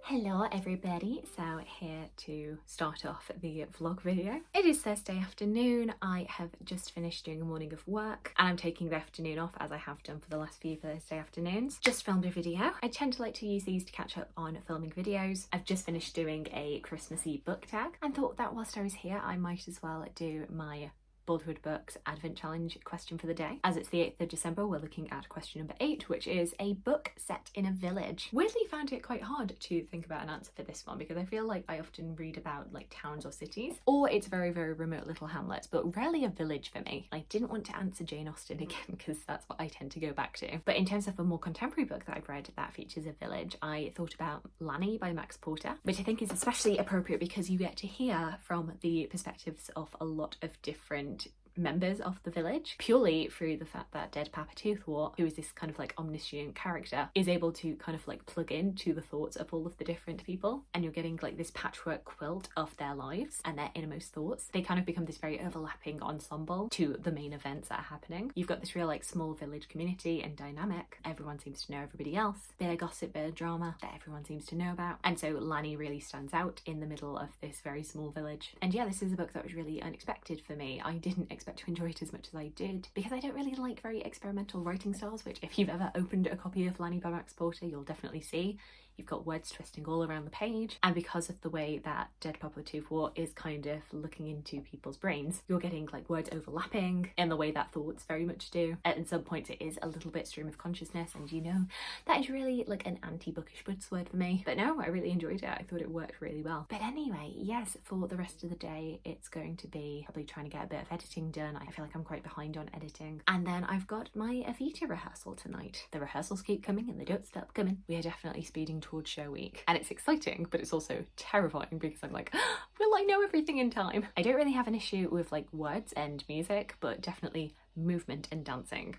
Hello everybody, so here to start off the vlog video. It is Thursday afternoon. I have just finished doing a morning of work and I'm taking the afternoon off as I have done for the last few Thursday afternoons. Just filmed a video. I tend to like to use these to catch up on filming videos. I've just finished doing a Christmassy book tag and thought that whilst I was here I might as well do my Bookish Books Advent Challenge question for the day. As it's the 8th of December, we're looking at question number 8, which is a book set in a village. Weirdly found it quite hard to think about an answer for this one because I feel like I often read about like towns or cities, or it's very, very remote little hamlets, but rarely a village for me. I didn't want to answer Jane Austen again because that's what I tend to go back to. But in terms of a more contemporary book that I've read that features a village, I thought about Lanny by Max Porter, which I think is especially appropriate because you get to hear from the perspectives of a lot of different members of the village, purely through the fact that Dead Papa Toothwort, who is this kind of like omniscient character, is able to kind of like plug into the thoughts of all of the different people, and you're getting like this patchwork quilt of their lives and their innermost thoughts. They kind of become this very overlapping ensemble to the main events that are happening. You've got this real like small village community and dynamic. Everyone seems to know everybody else. Bit of gossip, bit of drama that everyone seems to know about. And so Lanny really stands out in the middle of this very small village. And yeah, this is a book that was really unexpected for me. I didn't expect to enjoy it as much as I did because I don't really like very experimental writing styles, which if you've ever opened a copy of Lanny by Max Porter, you'll definitely see. You've got words twisting all around the page, and because of the way that Dead Papa Toothwort is kind of looking into people's brains, you're getting like words overlapping in the way that thoughts very much do. At some points it is a little bit stream of consciousness, and you know that is really like an anti-bookish buzzword for me. But no, I really enjoyed it. I thought it worked really well. But anyway, yes, for the rest of the day it's going to be probably trying to get a bit of editing done. I feel like I'm quite behind on editing, and then I've got my Evita rehearsal tonight. The rehearsals keep coming and they don't stop coming. We are definitely speeding towards show week, and it's exciting but it's also terrifying because I'm like, will I know everything in time? I don't really have an issue with like words and music, but definitely movement and dancing,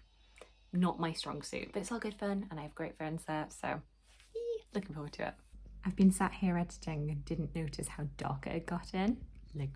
not my strong suit, but it's all good fun and I have great friends there, so looking forward to it. I've been sat here editing and didn't notice how dark it had gotten. Like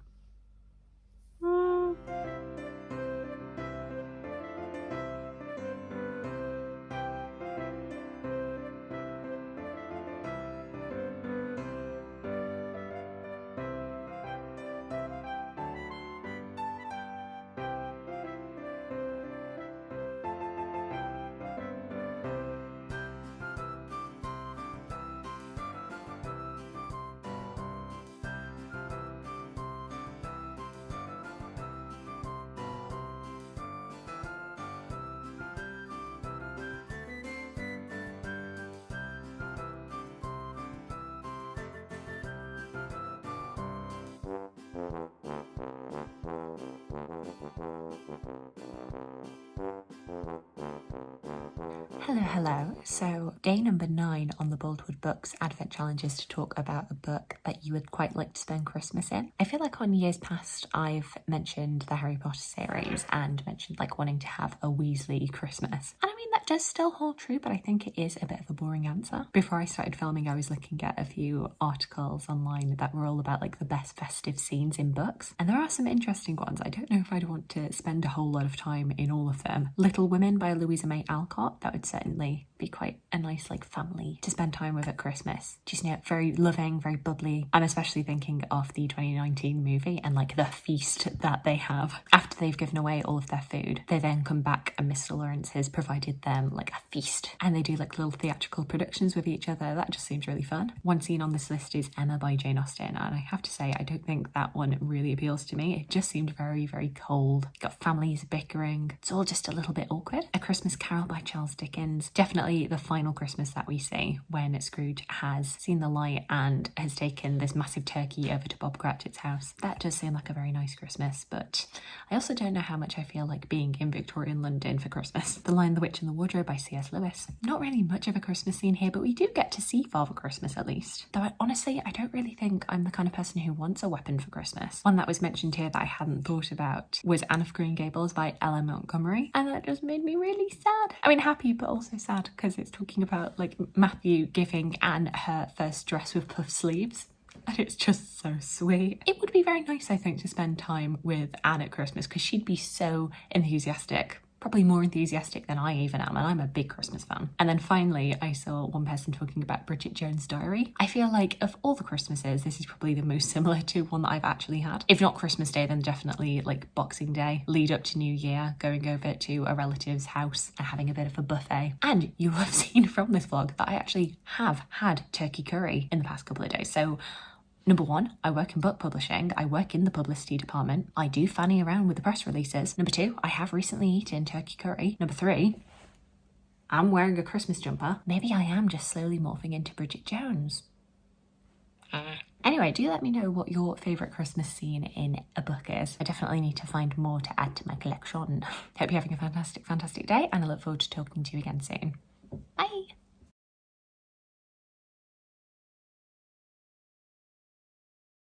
Hello. So day number 9 on the Bookish Books Advent Challenge is to talk about a book that you would quite like to spend Christmas in. I feel like on years past I've mentioned the Harry Potter series and mentioned like wanting to have a Weasley Christmas. And I mean that does still hold true, but I think it is a bit of a boring answer. Before I started filming I was looking at a few articles online that were all about like the best festive scenes in books, and there are some interesting ones. I don't know if I'd want to spend a whole lot of time in all of them. Little Women by Louisa May Alcott, that would certainly be quite a nice like family to spend time with at Christmas. Just, you know, very loving, very bubbly. I'm especially thinking of the 2019 movie and like the feast that they have after they've given away all of their food. They then come back and Mr. Lawrence has provided them like a feast, and they do like little theatrical productions with each other. That just seems really fun. One scene on this list is Emma by Jane Austen, and I have to say I don't think that one really appeals to me. It just seemed very, very cold. Got families bickering. It's all just a little bit awkward. A Christmas Carol by Charles Dickens. Definitely the final Christmas that we see when Scrooge has seen the light and has taken this massive turkey over to Bob Cratchit's house. That does seem like a very nice Christmas, but I also don't know how much I feel like being in Victorian London for Christmas. The Lion, the Witch and the Wardrobe by C.S. Lewis. Not really much of a Christmas scene here, but we do get to see Father Christmas at least. Though honestly, I don't really think I'm the kind of person who wants a weapon for Christmas. One that was mentioned here that I hadn't thought about was Anne of Green Gables by Ella Montgomery, and that just made me really sad. I mean, happy but also sad because it's talking about like Matthew giving Anne her first dress with puff sleeves. And it's just so sweet. It would be very nice, I think, to spend time with Anne at Christmas because she'd be so enthusiastic probably more enthusiastic than I even am, and I'm a big Christmas fan. And then finally, I saw one person talking about Bridget Jones' Diary. I feel like of all the Christmases, this is probably the most similar to one that I've actually had. If not Christmas Day, then definitely like Boxing Day, lead up to New Year, going over to a relative's house and having a bit of a buffet. And you will have seen from this vlog that I actually have had turkey curry in the past couple of days. So number one, I work in book publishing. I work in the publicity department. I do fanny around with the press releases. Number two, I have recently eaten turkey curry. Number three, I'm wearing a Christmas jumper. Maybe I am just slowly morphing into Bridget Jones. Anyway, do let me know what your favourite Christmas scene in a book is. I definitely need to find more to add to my collection. Hope you're having a fantastic, fantastic day, and I look forward to talking to you again soon.